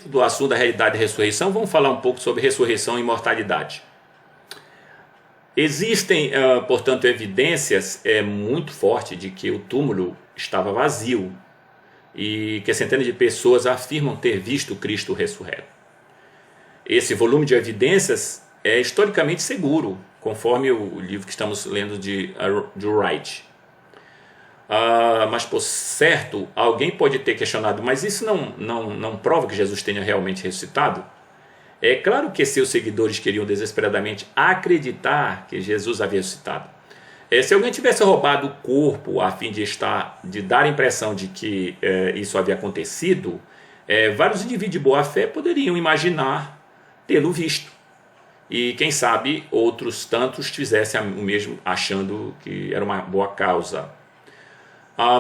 Do assunto da realidade da ressurreição, vamos falar um pouco sobre ressurreição e imortalidade. Existem, portanto, evidências muito fortes de que o túmulo estava vazio e que centenas de pessoas afirmam ter visto Cristo ressurreto. Esse volume de evidências é historicamente seguro, conforme o livro que estamos lendo de Wright. Mas por certo, alguém pode ter questionado, mas isso não prova que Jesus tenha realmente ressuscitado? É claro que seus seguidores queriam desesperadamente acreditar que Jesus havia ressuscitado. Se alguém tivesse roubado o corpo a fim de dar a impressão de que isso havia acontecido, vários indivíduos de boa fé poderiam imaginar tê-lo visto. E quem sabe outros tantos fizessem o mesmo achando que era uma boa causa.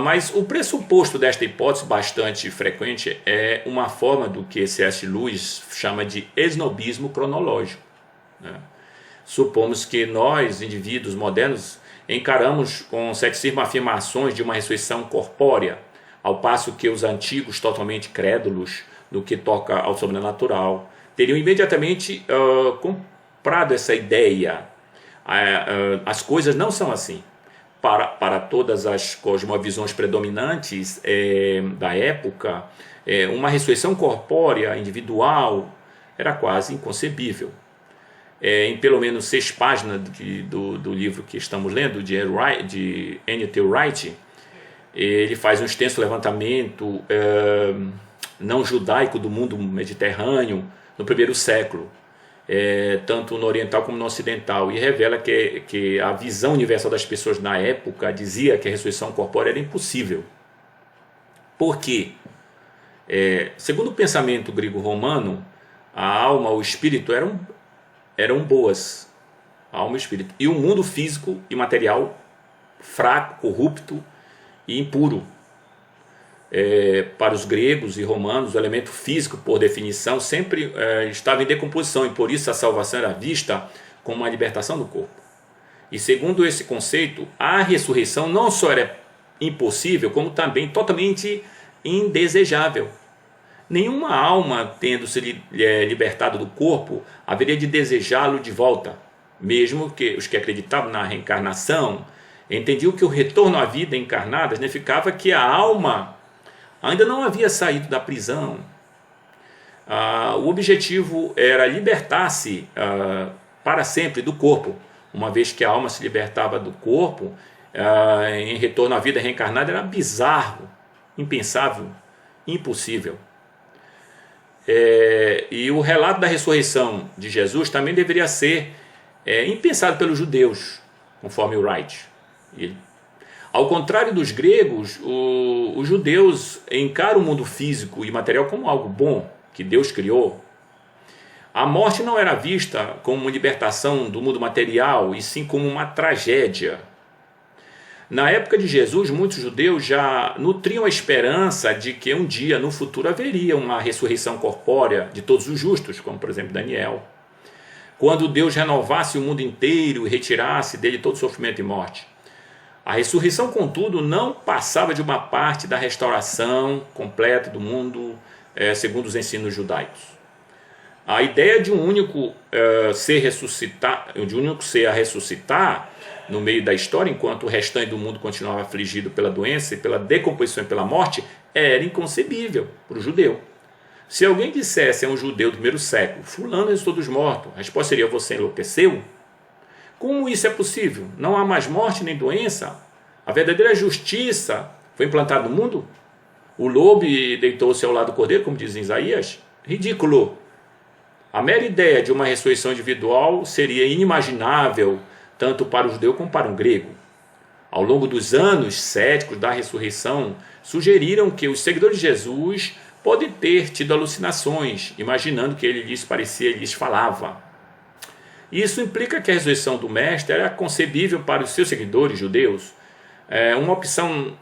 Mas o pressuposto desta hipótese bastante frequente é uma forma do que C.S. Lewis chama de esnobismo cronológico. Supomos que nós, indivíduos modernos, encaramos com ceticismo afirmações de uma ressurreição corpórea, ao passo que os antigos, totalmente crédulos no que toca ao sobrenatural, teriam imediatamente comprado essa ideia. As coisas não são assim. Para todas as cosmovisões predominantes da época, uma ressurreição corpórea, individual, era quase inconcebível. Em pelo menos 6 páginas do livro que estamos lendo, de N.T. Wright, ele faz um extenso levantamento não judaico do mundo mediterrâneo no primeiro século. Tanto no oriental como no ocidental, e revela que a visão universal das pessoas na época dizia que a ressurreição corpórea era impossível. Por quê? Segundo o pensamento grego-romano, a alma ou o espírito eram boas, a alma e o espírito, e o mundo físico e material fraco, corrupto e impuro. Para os gregos e romanos, o elemento físico, por definição, sempre estava em decomposição, e por isso a salvação era vista como uma libertação do corpo. E segundo esse conceito, a ressurreição não só era impossível, como também totalmente indesejável. Nenhuma alma, tendo se libertado do corpo, haveria de desejá-lo de volta. Mesmo que os que acreditavam na reencarnação entendiam que o retorno à vida encarnada significava que a alma ainda não havia saído da prisão. O objetivo era libertar-se para sempre do corpo. Uma vez que a alma se libertava do corpo, em retorno à vida reencarnada, era bizarro, impensável, impossível. E o relato da ressurreição de Jesus também deveria ser impensado pelos judeus, conforme Wright. Ao contrário dos gregos, os judeus encaram o mundo físico e material como algo bom que Deus criou. A morte não era vista como uma libertação do mundo material, e sim como uma tragédia. Na época de Jesus, muitos judeus já nutriam a esperança de que um dia no futuro haveria uma ressurreição corpórea de todos os justos, como por exemplo Daniel, quando Deus renovasse o mundo inteiro e retirasse dele todo sofrimento e morte. A ressurreição, contudo, não passava de uma parte da restauração completa do mundo, segundo os ensinos judaicos. A ideia de um único ser a ressuscitar no meio da história, enquanto o restante do mundo continuava afligido pela doença e pela decomposição e pela morte, era inconcebível para o judeu. Se alguém dissesse a um judeu do primeiro século, fulano ressuscitou dos mortos, a resposta seria: você enlouqueceu? Como isso é possível? Não há mais morte nem doença? A verdadeira justiça foi implantada no mundo? O lobo deitou-se ao lado do cordeiro, como diz em Isaías? Ridículo! A mera ideia de uma ressurreição individual seria inimaginável, tanto para o judeu como para um grego. Ao longo dos anos, céticos da ressurreição sugeriram que os seguidores de Jesus podem ter tido alucinações, imaginando que ele lhes parecia e lhes falava. Isso implica que a ressurreição do Mestre era concebível para os seus seguidores judeus, uma opção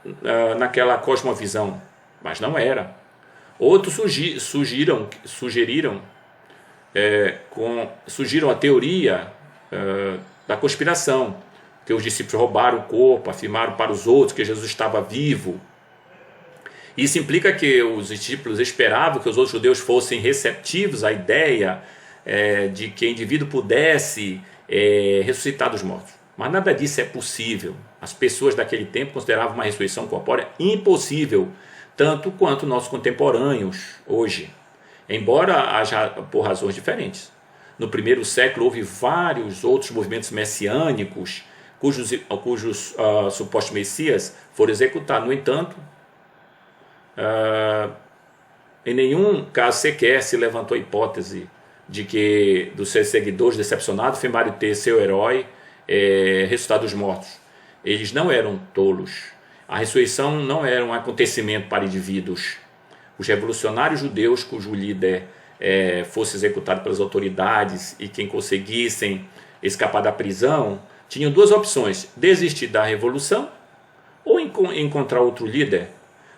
naquela cosmovisão, mas não era. Outros sugeriram a teoria da conspiração, que os discípulos roubaram o corpo, afirmaram para os outros que Jesus estava vivo. Isso implica que os discípulos esperavam que os outros judeus fossem receptivos à ideia de que o indivíduo pudesse ressuscitar dos mortos. Mas nada disso é possível. As pessoas daquele tempo consideravam uma ressurreição corpórea impossível, tanto quanto nossos contemporâneos hoje, embora haja por razões diferentes. No primeiro século houve vários outros movimentos messiânicos cujos supostos messias foram executados. No entanto, em nenhum caso sequer se levantou a hipótese de que dos seus seguidores decepcionados afirmaram ter seu herói ressuscitado dos mortos. Eles não eram tolos. A ressurreição não era um acontecimento para indivíduos. Os revolucionários judeus, cujo líder fosse executado pelas autoridades e quem conseguissem escapar da prisão, tinham duas opções: desistir da revolução ou encontrar outro líder.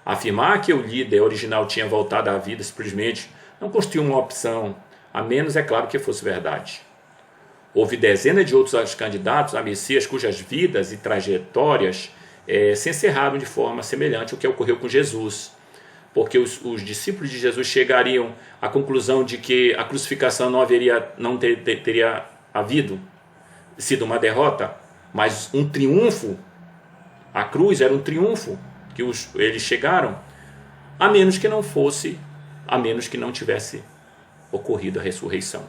Afirmar que o líder original tinha voltado à vida simplesmente não constituía uma opção, a menos, é claro, que fosse verdade. Houve dezenas de outros candidatos a Messias cujas vidas e trajetórias se encerraram de forma semelhante ao que ocorreu com Jesus, porque os discípulos de Jesus chegariam à conclusão de que a crucificação não teria havido sido uma derrota, mas um triunfo. A cruz era um triunfo que eles chegaram, a menos que não tivesse ocorrido a ressurreição.